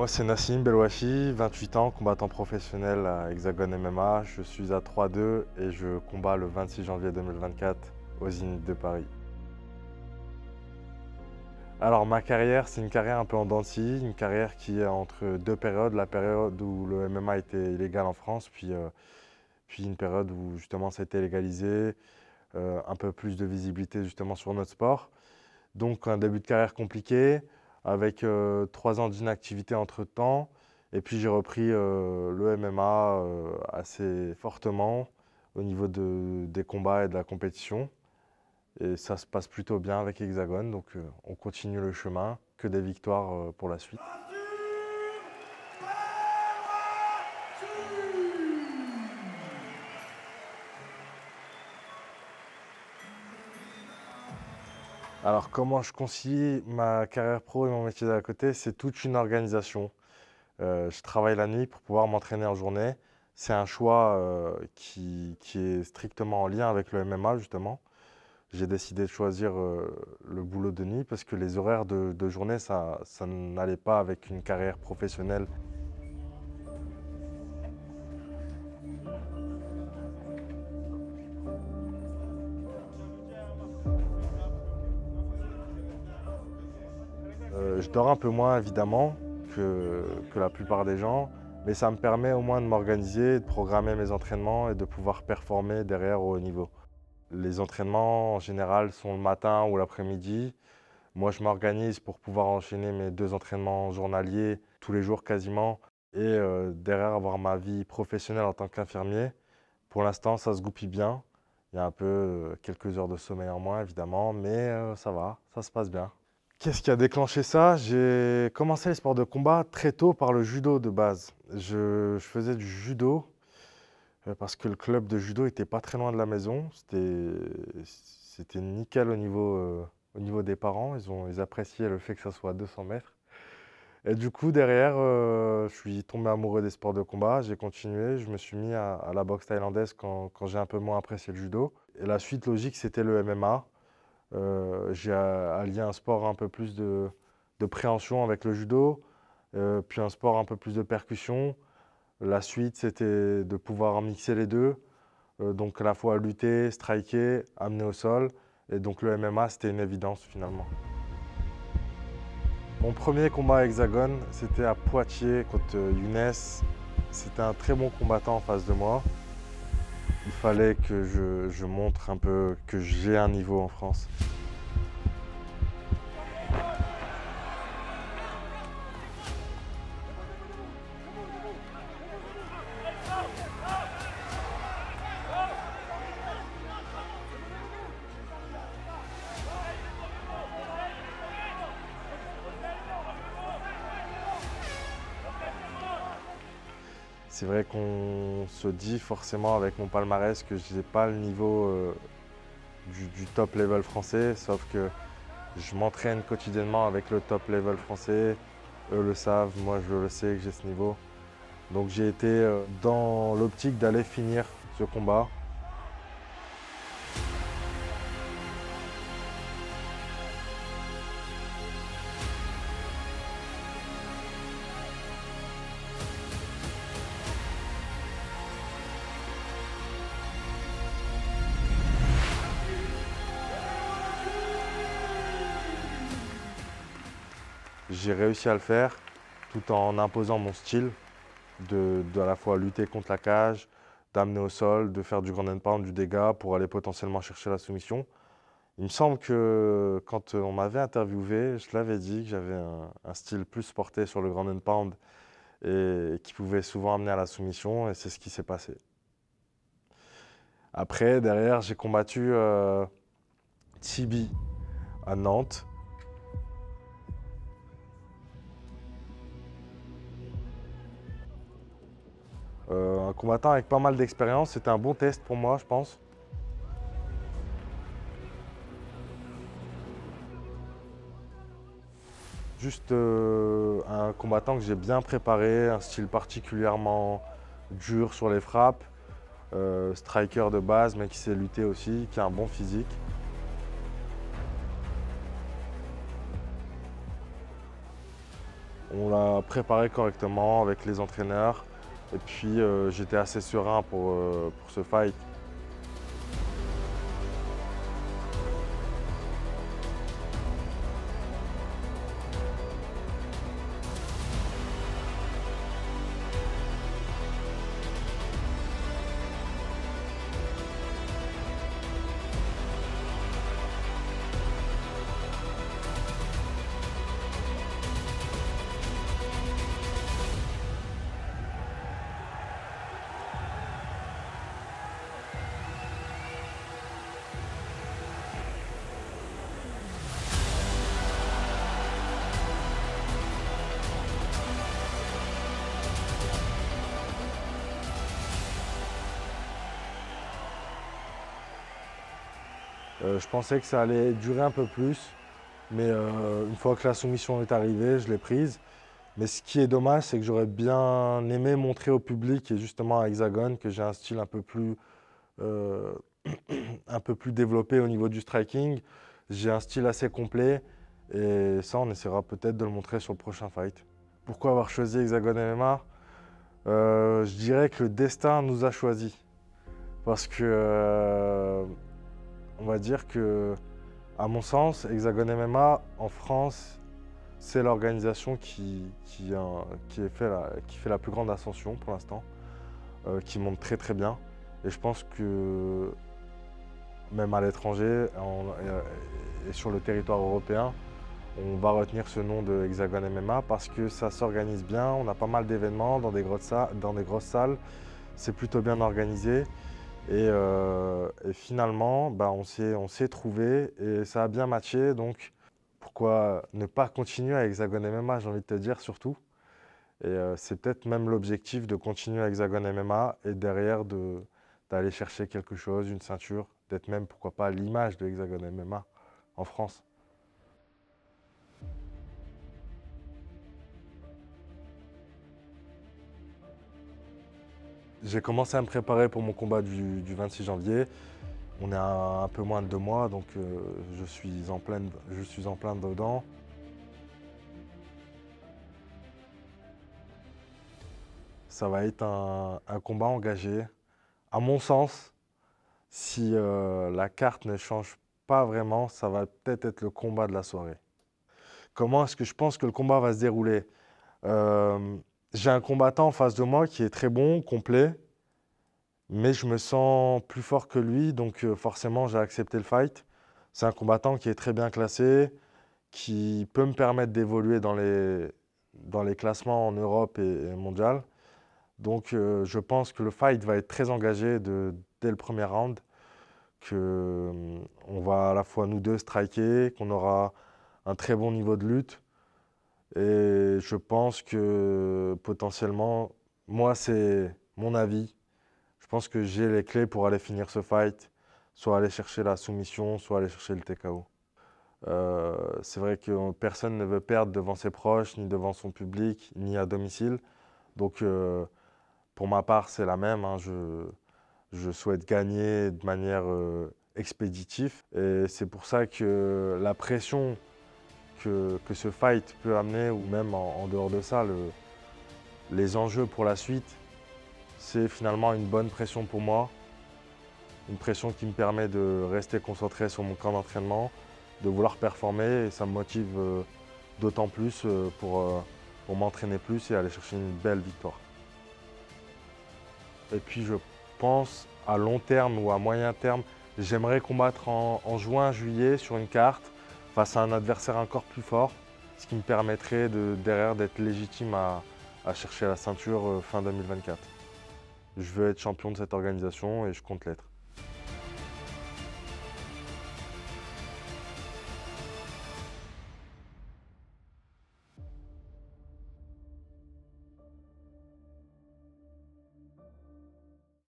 Moi, c'est Nassim Belwachi, 28 ans, combattant professionnel à Hexagone MMA. Je suis à 3-2 et je combats le 26 janvier 2024 au Zénith de Paris. Alors, ma carrière, c'est une carrière un peu en dents de scie, une carrière qui est entre deux périodes. La période où le MMA était illégal en France, puis une période où justement ça a été légalisé, un peu plus de visibilité justement sur notre sport. Donc, un début de carrière compliqué, avec 3 ans d'inactivité entre-temps. Et puis j'ai repris le MMA assez fortement au niveau des combats et de la compétition. Et ça se passe plutôt bien avec Hexagone, donc on continue le chemin, que des victoires pour la suite. Alors comment je concilie ma carrière pro et mon métier d'à côté? C'est toute une organisation. Je travaille la nuit pour pouvoir m'entraîner en journée. C'est un choix qui est strictement en lien avec le MMA justement. J'ai décidé de choisir le boulot de nuit parce que les horaires de journée, ça n'allait pas avec une carrière professionnelle. Je dors un peu moins évidemment que la plupart des gens, mais ça me permet au moins de m'organiser, de programmer mes entraînements et de pouvoir performer derrière au haut niveau. Les entraînements en général sont le matin ou l'après-midi. Moi, je m'organise pour pouvoir enchaîner mes 2 entraînements journaliers tous les jours quasiment et derrière avoir ma vie professionnelle en tant qu'infirmier. Pour l'instant, ça se goupille bien. Il y a un peu quelques heures de sommeil en moins évidemment, mais ça va, ça se passe bien. Qu'est-ce qui a déclenché ça? J'ai commencé les sports de combat très tôt par le judo de base. Je faisais du judo parce que le club de judo était pas très loin de la maison. C'était nickel au niveau des parents. Ils appréciaient le fait que ça soit à 200 mètres. Et du coup, derrière, je suis tombé amoureux des sports de combat. J'ai continué. Je me suis mis à la boxe thaïlandaise quand j'ai un peu moins apprécié le judo. Et la suite logique, c'était le MMA. J'ai allié un sport un peu plus de préhension avec le judo, puis un sport un peu plus de percussion. La suite, c'était de pouvoir mixer les deux, donc à la fois lutter, striker, amener au sol. Et donc le MMA, c'était une évidence finalement. Mon premier combat à Hexagone, c'était à Poitiers contre Younes. C'était un très bon combattant en face de moi. Il fallait que je montre un peu que j'ai un niveau en France. C'est vrai qu'on se dit forcément avec mon palmarès que je n'ai pas le niveau du top level français, sauf que je m'entraîne quotidiennement avec le top level français. Eux le savent, moi je le sais que j'ai ce niveau. Donc j'ai été dans l'optique d'aller finir ce combat. J'ai réussi à le faire tout en imposant mon style de à la fois lutter contre la cage, d'amener au sol, de faire du ground and pound, du dégât pour aller potentiellement chercher la soumission. Il me semble que quand on m'avait interviewé, je l'avais dit que j'avais un style plus porté sur le ground and pound et qui pouvait souvent amener à la soumission, et c'est ce qui s'est passé. Après, derrière, j'ai combattu Tibi à Nantes. Un combattant avec pas mal d'expérience, c'était un bon test pour moi, je pense. Juste un combattant que j'ai bien préparé, un style particulièrement dur sur les frappes, striker de base, mais qui sait lutter aussi, qui a un bon physique. On l'a préparé correctement avec les entraîneurs et puis j'étais assez serein pour ce fight. Je pensais que ça allait durer un peu plus, mais une fois que la soumission est arrivée, je l'ai prise. Mais ce qui est dommage, c'est que j'aurais bien aimé montrer au public et justement à Hexagone que j'ai un style euh, un peu plus développé au niveau du striking. J'ai un style assez complet et ça, on essaiera peut-être de le montrer sur le prochain fight. Pourquoi avoir choisi Hexagone MMA? Je dirais que le destin nous a choisis. Parce que on va dire que, à mon sens, Hexagone MMA en France, c'est l'organisation qui fait la plus grande ascension pour l'instant, qui monte très très bien. Et je pense que même à l'étranger et sur le territoire européen, on va retenir ce nom de Hexagone MMA parce que ça s'organise bien, on a pas mal d'événements dans des grosses salles, c'est plutôt bien organisé. Et finalement, bah, on s'est trouvé et ça a bien matché. Donc, pourquoi ne pas continuer à Hexagone MMA, j'ai envie de te dire surtout. Et c'est peut-être même l'objectif de continuer à Hexagone MMA et derrière d'aller chercher quelque chose, une ceinture, d'être même, pourquoi pas, l'image de Hexagone MMA en France. J'ai commencé à me préparer pour mon combat du 26 janvier. On est à un peu moins de 2 mois, donc je suis en plein dedans. Ça va être un combat engagé. À mon sens, si la carte ne change pas vraiment, ça va peut-être être le combat de la soirée. Comment est-ce que je pense que le combat va se dérouler? Euh, j'ai un combattant en face de moi qui est très bon, complet, mais je me sens plus fort que lui, donc forcément j'ai accepté le fight. C'est un combattant qui est très bien classé, qui peut me permettre d'évoluer dans les classements en Europe et mondial. Donc je pense que le fight va être très engagé dès le premier round, que on va à la fois nous deux striker, qu'on aura un très bon niveau de lutte. Et je pense que potentiellement, moi c'est mon avis, je pense que j'ai les clés pour aller finir ce fight, soit aller chercher la soumission, soit aller chercher le TKO. C'est vrai que personne ne veut perdre devant ses proches, ni devant son public, ni à domicile. Donc pour ma part, c'est la même, hein. Je souhaite gagner de manière expéditive. Et c'est pour ça que la pression que ce fight peut amener, ou même en dehors de ça, les enjeux pour la suite, c'est finalement une bonne pression pour moi. Une pression qui me permet de rester concentré sur mon camp d'entraînement, de vouloir performer. Et ça me motive d'autant plus pour m'entraîner plus et aller chercher une belle victoire. Et puis je pense à long terme ou à moyen terme, j'aimerais combattre en juin, juillet sur une carte face à un adversaire encore plus fort, ce qui me permettrait derrière d'être légitime à chercher la ceinture fin 2024. Je veux être champion de cette organisation et je compte l'être.